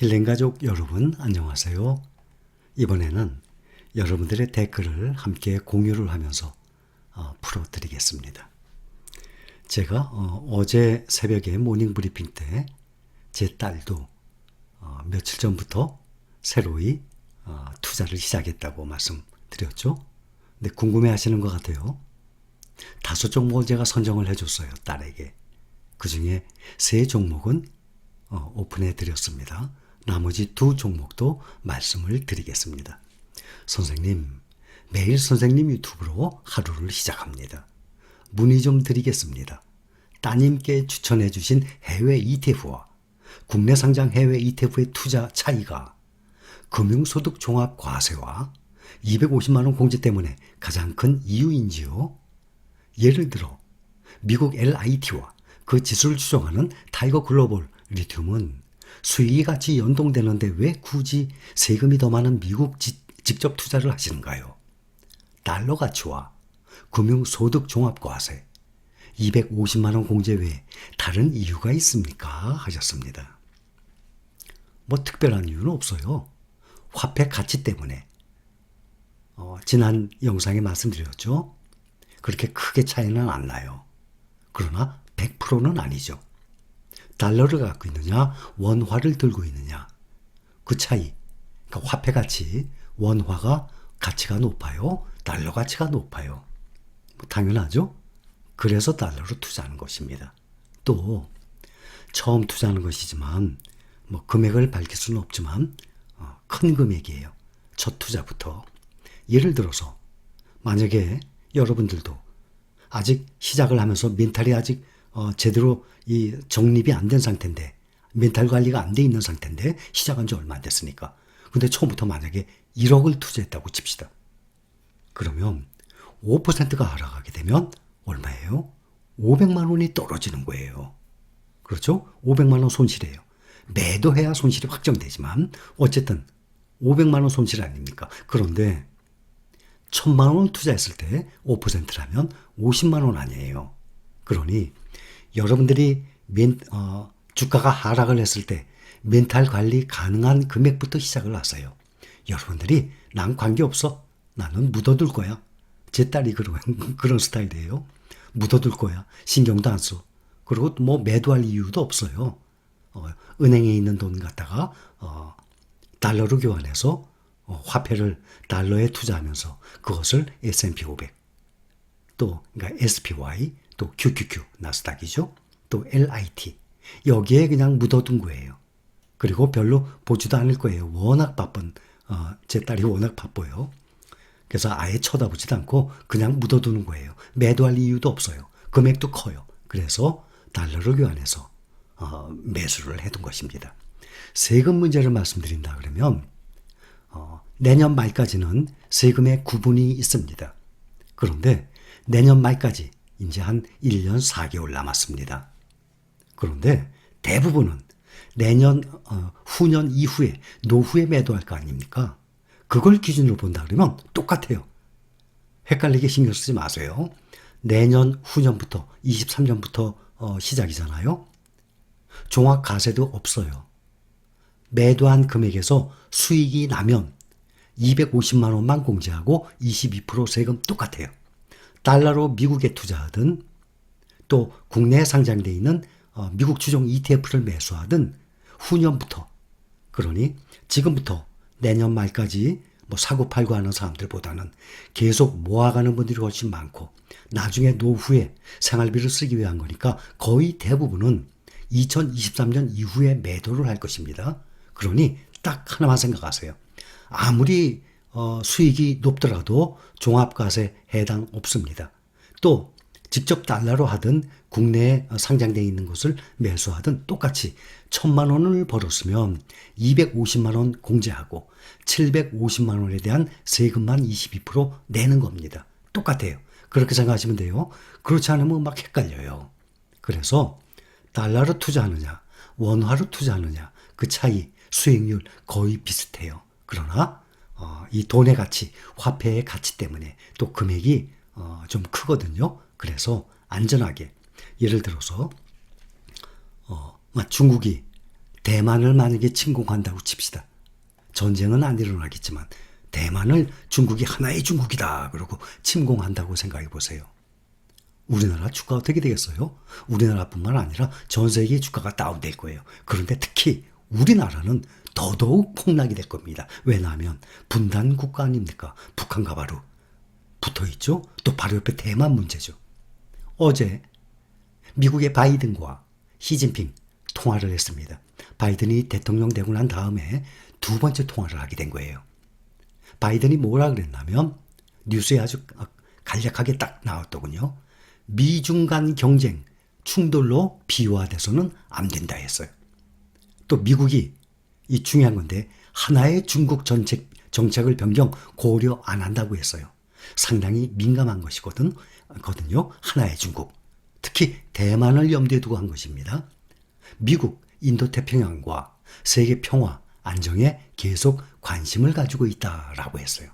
힐링가족 여러분 안녕하세요. 이번에는 여러분들의 댓글을 함께 공유를 하면서 풀어드리겠습니다. 제가 어제 새벽에 모닝 브리핑 때 제 딸도 며칠 전부터 새로이 투자를 시작했다고 말씀드렸죠. 근데 궁금해 하시는 것 같아요. 5종목을 제가 선정을 해줬어요, 딸에게. 그 중에 3종목은 오픈해 드렸습니다. 나머지 2종목도 말씀을 드리겠습니다. 선생님, 매일 선생님 유튜브로 하루를 시작합니다. 문의 좀 드리겠습니다. 따님께 추천해 주신 해외 ETF와 국내 상장 해외 ETF의 투자 차이가 금융소득 종합 과세와 250만 원 공제 때문에 가장 큰 이유인지요? 예를 들어 미국 LIT와 그 지수를 추종하는 타이거 글로벌 리튬은 수익이 같이 연동되는데 왜 굳이 세금이 더 많은 미국 직접 투자를 하시는가요? 달러 가치와 금융소득 종합과세 250만 원 공제 외에 다른 이유가 있습니까? 하셨습니다. 뭐 특별한 이유는 없어요. 화폐 가치 때문에. 지난 영상에 말씀드렸죠. 그렇게 크게 차이는 안 나요. 그러나 100%는 아니죠. 달러를 갖고 있느냐, 원화를 들고 있느냐. 그 차이. 그러니까 화폐 가치, 원화가 가치가 높아요. 달러 가치가 높아요. 뭐 당연하죠. 그래서 달러로 투자하는 것입니다. 또 처음 투자하는 것이지만 뭐 금액을 밝힐 수는 없지만 큰 금액이에요. 첫 투자부터. 예를 들어서 만약에 여러분들도 아직 시작을 하면서 멘탈이 아직 제대로 이 정립이 안 된 상태인데, 멘탈 관리가 안 돼 있는 상태인데 시작한 지 얼마 안 됐으니까. 근데 처음부터 만약에 1억을 투자했다고 칩시다. 그러면 5%가 하락하게 되면 얼마예요? 500만 원이 떨어지는 거예요. 그렇죠? 500만 원 손실이에요. 매도해야 손실이 확정되지만 어쨌든 500만 원 손실 아닙니까? 그런데 1000만 원을 투자했을 때 5%라면 50만 원 아니에요. 그러니 여러분들이 주가가 하락을 했을 때 멘탈 관리 가능한 금액부터 시작을 하세요. 여러분들이 난 관계없어. 나는 묻어둘 거야. 제 딸이 그런 스타일이에요. 묻어둘 거야. 신경도 안 써. 그리고 뭐 매도할 이유도 없어요. 은행에 있는 돈 갖다가 달러로 교환해서 화폐를 달러에 투자하면서 그것을 S&P 500, 또 그러니까 SPY, 또 QQQ 나스닥이죠. 또 LIT 여기에 그냥 묻어둔 거예요. 그리고 별로 보지도 않을 거예요. 워낙 바쁜 제 딸이 워낙 바빠요. 그래서 아예 쳐다보지도 않고 그냥 묻어두는 거예요. 매도할 이유도 없어요. 금액도 커요. 그래서 달러로 교환해서 매수를 해둔 것입니다. 세금 문제를 말씀드린다 그러면 내년 말까지는 세금의 구분이 있습니다. 그런데 내년 말까지 이제 한 1년 4개월 남았습니다. 그런데 대부분은 내년 후년 이후에 노후에 매도할 거 아닙니까? 그걸 기준으로 본다 그러면 똑같아요. 헷갈리게 신경 쓰지 마세요. 내년 후년부터 23년부터 시작이잖아요. 종합과세도 없어요. 매도한 금액에서 수익이 나면 250만 원만 공제하고 22% 세금 똑같아요. 달러로 미국에 투자하든 또 국내에 상장되어 있는 미국 주종 ETF를 매수하든 후년부터, 그러니 지금부터 내년 말까지 뭐 사고팔고 하는 사람들보다는 계속 모아가는 분들이 훨씬 많고 나중에 노후에 생활비를 쓰기 위한 거니까 거의 대부분은 2023년 이후에 매도를 할 것입니다. 그러니 딱 하나만 생각하세요. 아무리 수익이 높더라도 종합과세 해당 없습니다. 또 직접 달러로 하든 국내에 상장되어 있는 것을 매수하든 똑같이 1000만 원을 벌었으면 250만 원 공제하고 750만 원에 대한 세금만 22% 내는 겁니다. 똑같아요. 그렇게 생각하시면 돼요. 그렇지 않으면 막 헷갈려요. 그래서 달러로 투자하느냐 원화로 투자하느냐 그 차이 수익률 거의 비슷해요. 그러나 이 돈의 가치, 화폐의 가치 때문에 또 금액이 좀 크거든요. 그래서 안전하게 예를 들어서 중국이 대만을 만약에 침공한다고 칩시다. 전쟁은 안 일어나겠지만 대만을 중국이 하나의 중국이다 그러고 침공한다고 생각해 보세요. 우리나라 주가 어떻게 되겠어요? 우리나라뿐만 아니라 전 세계의 주가가 다운될 거예요. 그런데 특히 우리나라는 더더욱 폭락이 될 겁니다. 왜냐하면 분단 국가 아닙니까? 북한과 바로 붙어있죠. 또 바로 옆에 대만 문제죠. 어제 미국의 바이든과 시진핑 통화를 했습니다. 바이든이 대통령 되고 난 다음에 두 번째 통화를 하게 된 거예요. 바이든이 뭐라 그랬냐면 뉴스에 아주 간략하게 딱 나왔더군요. 미중 간 경쟁, 충돌로 비화돼서는 안 된다 했어요. 또 미국이 이 중요한 건데 하나의 중국 정책을 변경 고려 안 한다고 했어요. 상당히 민감한 것이거든요. 하나의 중국. 특히 대만을 염두에 두고 한 것입니다. 미국, 인도태평양과 세계 평화, 안정에 계속 관심을 가지고 있다라고 했어요.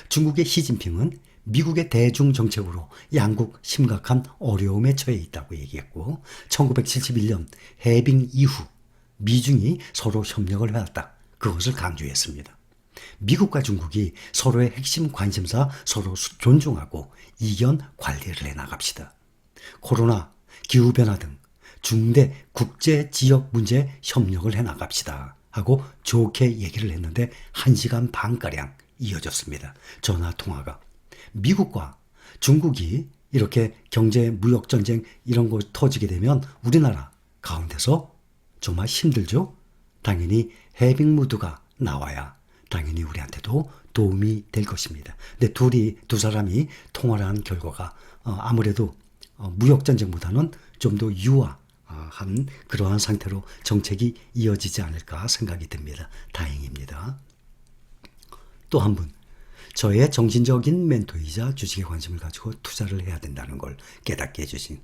중국의 시진핑은 미국의 대중 정책으로 양국 심각한 어려움에 처해 있다고 얘기했고 1971년 해빙 이후 미중이 서로 협력을 해왔다. 그것을 강조했습니다. 미국과 중국이 서로의 핵심 관심사 서로 존중하고 이견 관리를 해나갑시다. 코로나, 기후변화 등 중대 국제 지역 문제 협력을 해나갑시다 하고 좋게 얘기를 했는데 1시간 반가량 이어졌습니다. 전화통화가. 미국과 중국이 이렇게 경제 무역 전쟁 이런 거 터지게 되면 우리나라 가운데서 정말 힘들죠. 당연히 해빙무드가 나와야 당연히 우리한테도 도움이 될 것입니다. 근데 두 사람이 통화를 한 결과가 아무래도 무역 전쟁보다는 좀 더 유화한 그러한 상태로 정책이 이어지지 않을까 생각이 듭니다. 다행입니다. 또 한 분, 저의 정신적인 멘토이자 주식에 관심을 가지고 투자를 해야 된다는 걸 깨닫게 해주신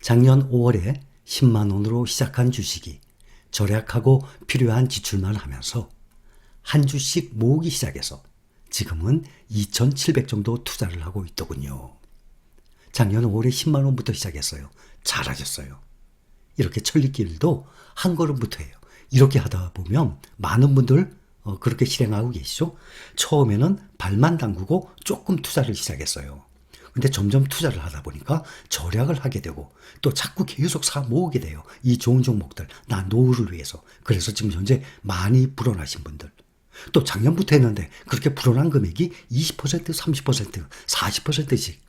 작년 5월에 10만 원으로 시작한 주식이 절약하고 필요한 지출만 하면서 한 주씩 모으기 시작해서 지금은 2,700 정도 투자를 하고 있더군요. 작년 5월에 10만 원부터 시작했어요. 잘하셨어요. 이렇게 천리길도 한 걸음부터 해요. 이렇게 하다 보면 많은 분들 그렇게 실행하고 계시죠. 처음에는 발만 담그고 조금 투자를 시작했어요. 근데 점점 투자를 하다 보니까 절약을 하게 되고 또 자꾸 계속 사 모으게 돼요. 이 좋은 종목들, 나 노후를 위해서. 그래서 지금 현재 많이 불어나신 분들. 또 작년부터 했는데 그렇게 불어난 금액이 20%, 30%, 40%씩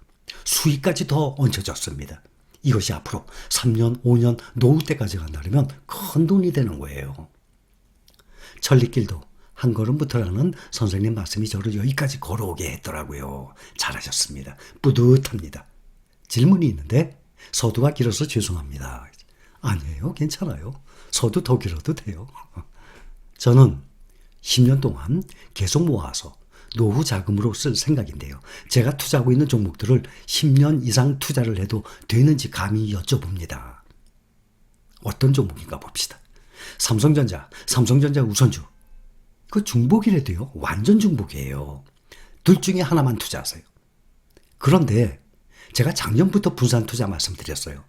수익까지 더 얹혀졌습니다. 이것이 앞으로 3년, 5년 노후 때까지 간다면 큰 돈이 되는 거예요. 천리길도 한 걸음부터라는 선생님 말씀이 저를 여기까지 걸어오게 했더라고요. 잘하셨습니다. 뿌듯합니다. 질문이 있는데 서두가 길어서 죄송합니다. 아니에요. 괜찮아요. 서두 더 길어도 돼요. 저는 10년 동안 계속 모아서 노후 자금으로 쓸 생각인데요. 제가 투자하고 있는 종목들을 10년 이상 투자를 해도 되는지 감히 여쭤봅니다. 어떤 종목인가 봅시다. 삼성전자 우선주. 그 중복이라도요. 완전 중복이에요. 둘 중에 하나만 투자하세요. 그런데 제가 작년부터 분산 투자 말씀드렸어요.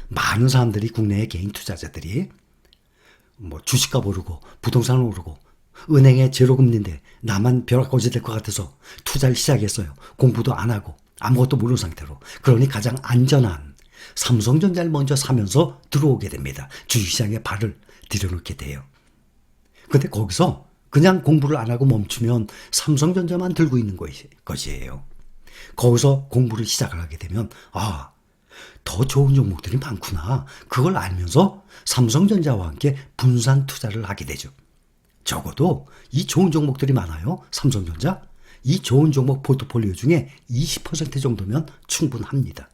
많은 사람들이 국내의 개인 투자자들이 주식값 오르고 부동산 오르고 은행에 제로금리인데 나만 벼락거지 될 것 같아서 투자를 시작했어요. 공부도 안 하고 아무것도 모르는 상태로. 그러니 가장 안전한 삼성전자를 먼저 사면서 들어오게 됩니다. 주식시장에 발을 들여놓게 돼요. 근데 거기서 그냥 공부를 안 하고 멈추면 삼성전자만 들고 있는 것이에요. 거기서 공부를 시작을 하게 되면 더 좋은 종목들이 많구나. 그걸 알면서 삼성전자와 함께 분산 투자를 하게 되죠. 적어도 이 좋은 종목들이 많아요. 삼성전자. 이 좋은 종목 포트폴리오 중에 20% 정도면 충분합니다.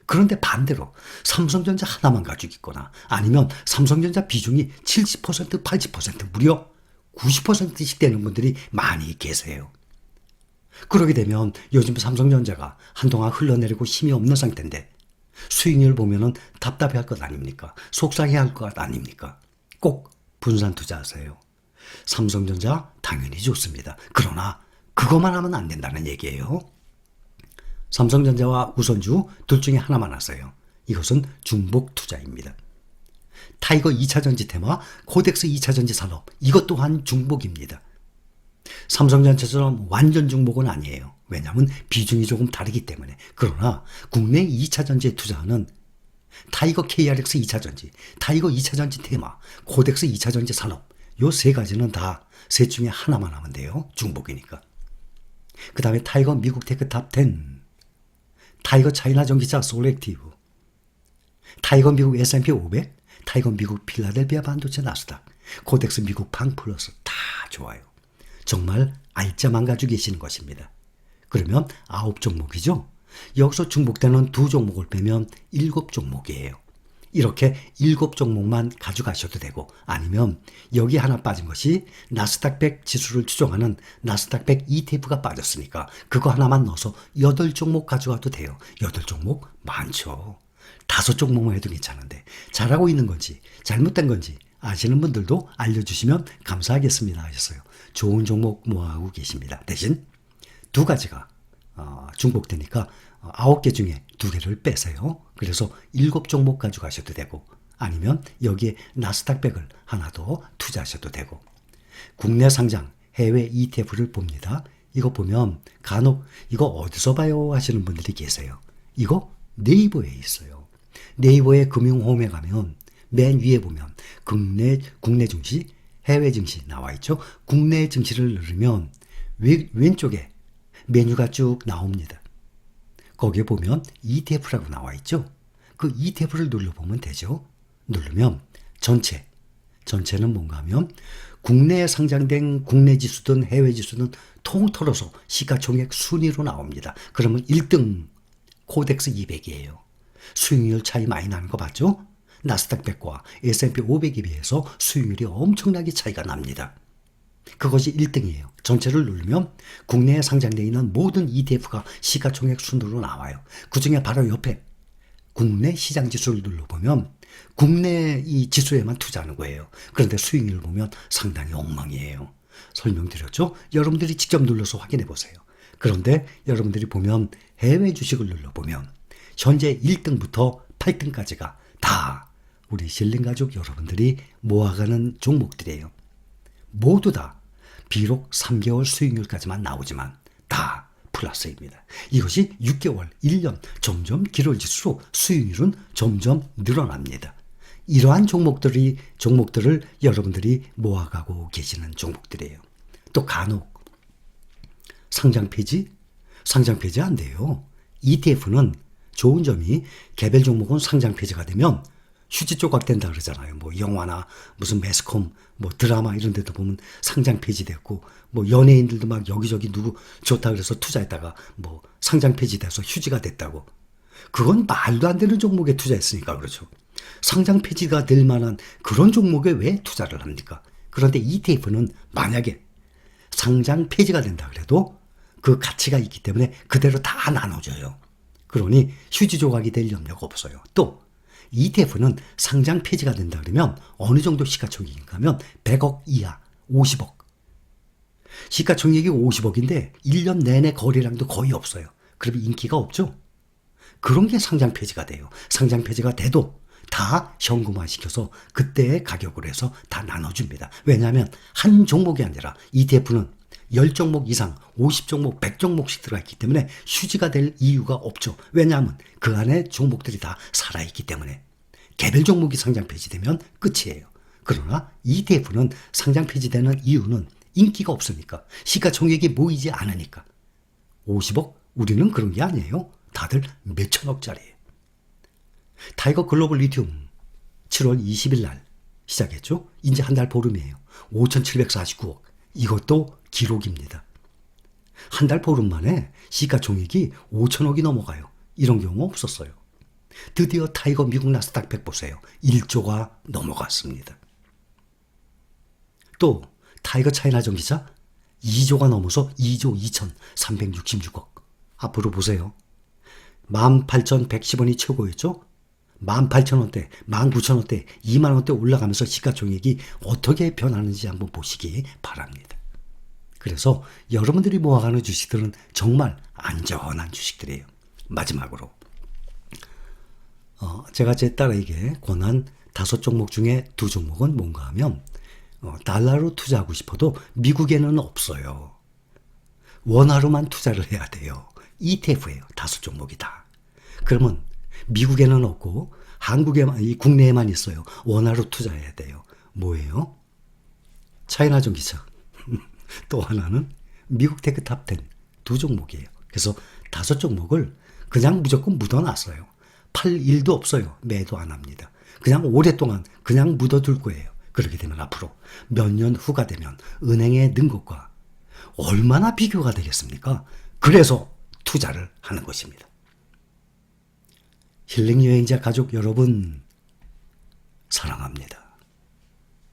그런데 반대로 삼성전자 하나만 가지고 있거나 아니면 삼성전자 비중이 70%, 80% 무려 90%씩 되는 분들이 많이 계세요. 그러게 되면 요즘 삼성전자가 한동안 흘러내리고 힘이 없는 상태인데 수익률 보면은 답답해할 것 아닙니까? 속상해할 것 아닙니까? 꼭 분산 투자하세요. 삼성전자 당연히 좋습니다. 그러나 그것만 하면 안 된다는 얘기예요. 삼성전자와 우선주 둘 중에 하나만 하세요. 이것은 중복 투자입니다. 타이거 2차전지 테마, 코덱스 2차전지 산업, 이것 또한 중복입니다. 삼성전자처럼 완전 중복은 아니에요. 왜냐하면 비중이 조금 다르기 때문에. 그러나 국내 2차전지에 투자하는 타이거 KRX 2차전지, 타이거 2차전지 테마, 코덱스 2차전지 산업, 요 세 가지는 다 셋 중에 하나만 하면 돼요. 중복이니까. 그 다음에 타이거 미국 테크 탑 10, 타이거 차이나 전기차 솔액티브, 타이거 미국 S&P 500, 타이거 미국 필라델피아 반도체 나스닥, 코덱스 미국 팡 플러스 다 좋아요. 정말 알짜만 가지고 계시는 것입니다. 그러면 9종목이죠. 여기서 중복되는 2종목을 빼면 7종목이에요. 이렇게 7종목만 가져가셔도 되고, 아니면 여기 하나 빠진 것이 나스닥 100 지수를 추종하는 나스닥 100 ETF가 빠졌으니까 그거 하나만 넣어서 8종목 가져가도 돼요. 8종목 많죠. 5종목만 해도 괜찮은데 잘하고 있는 건지 잘못된 건지 아시는 분들도 알려주시면 감사하겠습니다 하셨어요. 좋은 종목 모아가고 계십니다. 대신 2가지가 중복되니까 9개 중에 2개를 빼세요. 그래서 7종목 가져가셔도 되고, 아니면 여기에 나스닥 100을 하나 더 투자하셔도 되고, 국내 상장 해외 ETF를 봅니다. 이거 보면 간혹 이거 어디서 봐요 하시는 분들이 계세요. 이거 네이버에 있어요. 네이버에 금융홈에 가면 맨 위에 보면 국내 증시, 해외 증시 나와 있죠. 국내 증시를 누르면 왼쪽에 메뉴가 쭉 나옵니다. 거기에 보면 ETF라고 나와 있죠. 그 ETF를 눌러보면 되죠. 누르면 전체는 뭔가 하면 국내에 상장된 국내 지수든 해외 지수든 통틀어서 시가총액 순위로 나옵니다. 그러면 1등 코덱스 200이에요. 수익률 차이 많이 나는 거 봤죠? 나스닥 100과 S&P 500에 비해서 수익률이 엄청나게 차이가 납니다. 그것이 1등이에요. 전체를 누르면 국내에 상장되어 있는 모든 ETF가 시가총액 순으로 나와요. 그 중에 바로 옆에 국내 시장 지수를 눌러보면 국내 이 지수에만 투자하는 거예요. 그런데 수익률을 보면 상당히 엉망이에요. 설명드렸죠? 여러분들이 직접 눌러서 확인해 보세요. 그런데 여러분들이 보면 해외 주식을 눌러보면 현재 1등부터 8등까지가 다 우리 신림가족 여러분들이 모아가는 종목들이에요. 모두 다 비록 3개월 수익률까지만 나오지만 다 플러스입니다. 이것이 6개월, 1년 점점 길어질수록 수익률은 점점 늘어납니다. 이러한 종목들을 여러분들이 모아가고 계시는 종목들이에요. 또 간혹 상장 폐지 안 돼요. ETF는 좋은 점이 개별 종목은 상장 폐지가 되면 휴지 조각 된다 그러잖아요. 뭐 영화나 무슨 매스컴, 뭐 드라마 이런 데도 보면 상장 폐지됐고, 뭐 연예인들도 막 여기저기 누구 좋다 그래서 투자했다가 뭐 상장 폐지돼서 휴지가 됐다고. 그건 말도 안 되는 종목에 투자했으니까 그렇죠. 상장 폐지가 될 만한 그런 종목에 왜 투자를 합니까? 그런데 ETF는 만약에 상장 폐지가 된다 그래도 그 가치가 있기 때문에 그대로 다 나눠줘요. 그러니 휴지 조각이 될 염려가 없어요. 또 ETF는 상장 폐지가 된다 그러면 어느 정도 시가총액인가 하면 100억 이하, 50억. 시가총액이 50억인데 1년 내내 거래량도 거의 없어요. 그러면 인기가 없죠? 그런 게 상장 폐지가 돼요. 상장 폐지가 돼도 다 현금화시켜서 그때의 가격으로 해서 다 나눠줍니다. 왜냐하면 한 종목이 아니라 ETF는 10종목 이상, 50종목, 100종목씩 들어있기 때문에 휴지가 될 이유가 없죠. 왜냐하면 그 안에 종목들이 다 살아있기 때문에. 개별 종목이 상장 폐지되면 끝이에요. 그러나 ETF는 상장 폐지되는 이유는 인기가 없으니까, 시가총액이 모이지 않으니까. 50억? 우리는 그런 게 아니에요. 다들 몇천억짜리예요. 타이거 글로벌 리튬 7월 20일 날 시작했죠. 이제 한 달 보름이에요. 5,749억. 이것도 기록입니다. 한 달 보름 만에 시가총액이 5천억이 넘어가요. 이런 경우 없었어요. 드디어 타이거 미국 나스닥 100 보세요. 1조가 넘어갔습니다. 또 타이거 차이나 전기차 2조가 넘어서 2조 2,366억. 앞으로 보세요. 18,110원이 최고였죠. 18,000원대, 19,000원대, 20,000원대 올라가면서 시가총액이 어떻게 변하는지 한번 보시기 바랍니다. 그래서 여러분들이 모아가는 주식들은 정말 안전한 주식들이에요. 마지막으로 제가 제 딸에게 권한 5종목 중에 2종목은 뭔가 하면 달러로 투자하고 싶어도 미국에는 없어요. 원화로만 투자를 해야 돼요. ETF예요. 5종목이 다. 그러면 미국에는 없고 한국에만, 국내에만 있어요. 원화로 투자해야 돼요. 뭐예요? 차이나 전기차. 또 하나는 미국 테크탑 10. 2종목이에요. 그래서 5종목을 그냥 무조건 묻어놨어요. 팔 일도 없어요. 매도 안 합니다. 그냥 오랫동안 그냥 묻어둘 거예요. 그렇게 되면 앞으로 몇 년 후가 되면 은행에 넣은 것과 얼마나 비교가 되겠습니까? 그래서 투자를 하는 것입니다. 힐링 여행자 가족 여러분, 사랑합니다.